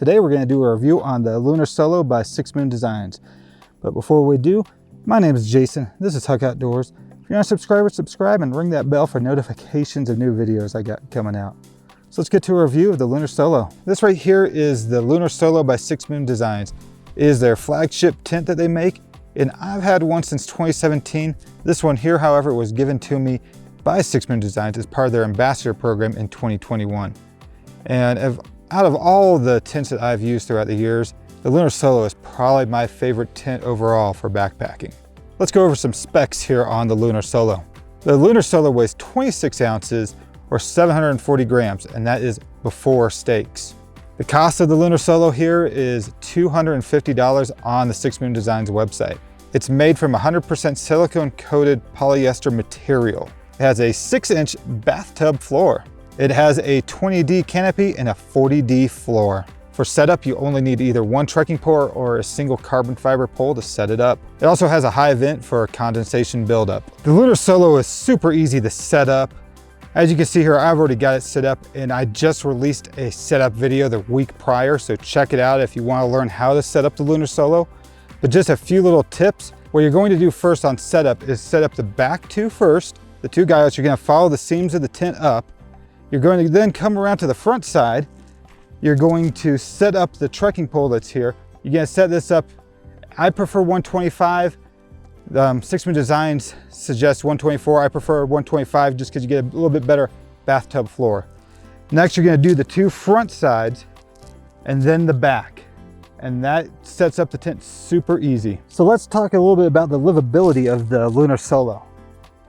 Today we're going to do a review on the Lunar Solo by 6 Moon Designs. But before we do, my name is Jason. This is Huck Outdoors. If you're not a subscriber, subscribe and ring that bell for notifications of new videos I got coming out. So let's get to a review of the Lunar Solo. This right here is the Lunar Solo by 6 Moon Designs. It is their flagship tent that they make, and I've had one since 2017. This one here, however, was given to me by 6 Moon Designs as part of their ambassador program in 2021. And out of all the tents that I've used throughout the years, the Lunar Solo is probably my favorite tent overall for backpacking. Let's go over some specs here on the Lunar Solo. The Lunar Solo weighs 26 ounces or 740 grams, and that is before stakes. The cost of the Lunar Solo here is $250 on the 6 Moon Designs website. It's made from 100% silicone-coated polyester material. It has a 6-inch bathtub floor. It has a 20D canopy and a 40D floor. For setup, you only need either one trekking pole or a single carbon fiber pole to set it up. It also has a high vent for condensation buildup. The Lunar Solo is super easy to set up. As you can see here, I've already got it set up, and I just released a setup video the week prior, so check it out if you want to learn how to set up the Lunar Solo. But just a few little tips. What you're going to do first on setup is set up the back two first. The two guys, you're going to follow the seams of the tent up. You're going to then come around to the front side. You're going to set up the trekking pole that's here. You're going to set this up. I prefer 125. 6 Moon Designs suggests 124. I prefer 125 just because you get a little bit better bathtub floor. Next, you're going to do the two front sides and then the back. And that sets up the tent super easy. So let's talk a little bit about the livability of the Lunar Solo.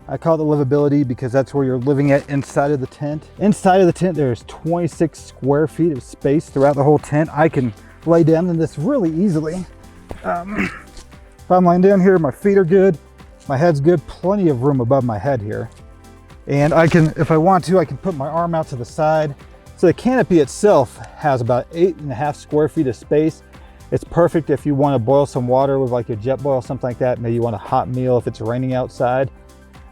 I call it the livability because that's where you're living at inside of the tent. Inside of the tent, there's 26 square feet of space throughout the whole tent. I can lay down in this really easily. If I'm laying down here, my feet are good, my head's good, plenty of room above my head here. And I can, if I want to, I can put my arm out to the side. So the canopy itself has about 8.5 square feet of space. It's perfect if you want to boil some water with like a jet boil, something like that. Maybe you want a hot meal if it's raining outside,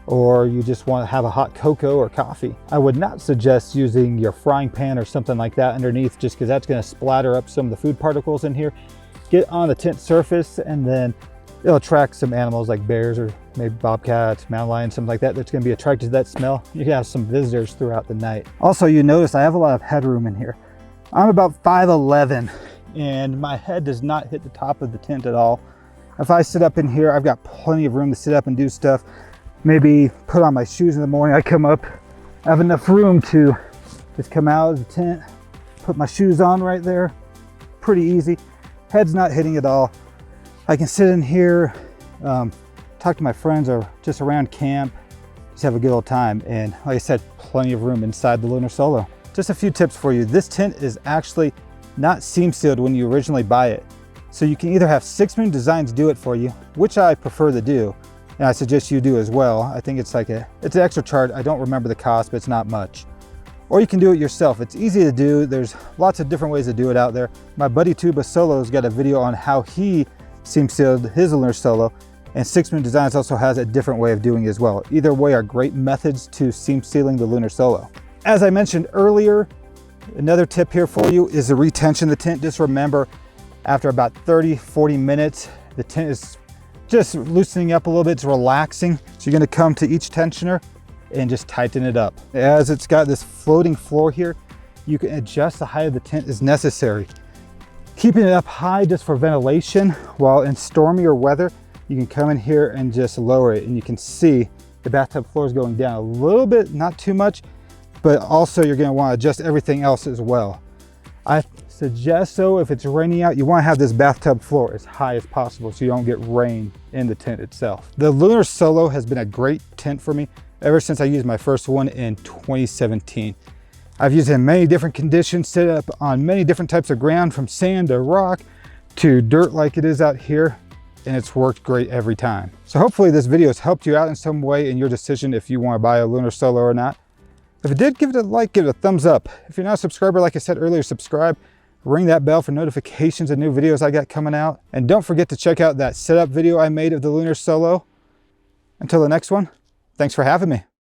or you just want to have a hot cocoa or coffee. I would not suggest using your frying pan or something like that underneath, just because that's going to splatter up some of the food particles in here. Get on the tent surface, and then it'll attract some animals like bears or maybe bobcats, mountain lions, something like that that's going to be attracted to that smell. You can have some visitors throughout the night. Also, you notice I have a lot of headroom in here. I'm about 5'11", and my head does not hit the top of the tent at all. If I sit up in here, I've got plenty of room to sit up and do stuff. Maybe put on my shoes in the morning. I come up, I have enough room to just come out of the tent, put my shoes on right there. Pretty easy. Head's not hitting at all. I can sit in here, talk to my friends, or just around camp, just have a good old time. And like I said, plenty of room inside the Lunar Solo. Just a few tips for you. This tent is actually not seam sealed when you originally buy it. So you can either have 6 Moon Designs do it for you, which I prefer to do, and I suggest you do as well. I think it's an extra charge. I don't remember the cost, but it's not much. Or you can do it yourself. It's easy to do. There's lots of different ways to do it out there. My buddy Tuba Solo's got a video on how he seam sealed his Lunar Solo, and 6 Moon Designs also has a different way of doing it as well. Either way are great methods to seam sealing the Lunar Solo. As I mentioned earlier, another tip here for you is the retention of the tent. Just remember, after about 30-40 minutes, the tent is just loosening up a little bit, it's relaxing. So you're gonna come to each tensioner and just tighten it up. As it's got this floating floor here, you can adjust the height of the tent as necessary. Keeping it up high just for ventilation, while in stormier weather, you can come in here and just lower it, and you can see the bathtub floor is going down a little bit, not too much, but also you're gonna wanna adjust everything else as well. I suggest, so if it's raining out, you wanna have this bathtub floor as high as possible so you don't get rain in the tent itself. The Lunar Solo has been a great tent for me ever since I used my first one in 2017. I've used it in many different conditions, set up on many different types of ground, from sand to rock to dirt like it is out here, and it's worked great every time. So hopefully this video has helped you out in some way in your decision if you want to buy a Lunar Solo or not. If it did, give it a like, give it a thumbs up. If you're not a subscriber, like I said earlier, subscribe. Ring that bell for notifications of new videos I got coming out. And don't forget to check out that setup video I made of the Lunar Solo. Until the next one, thanks for having me.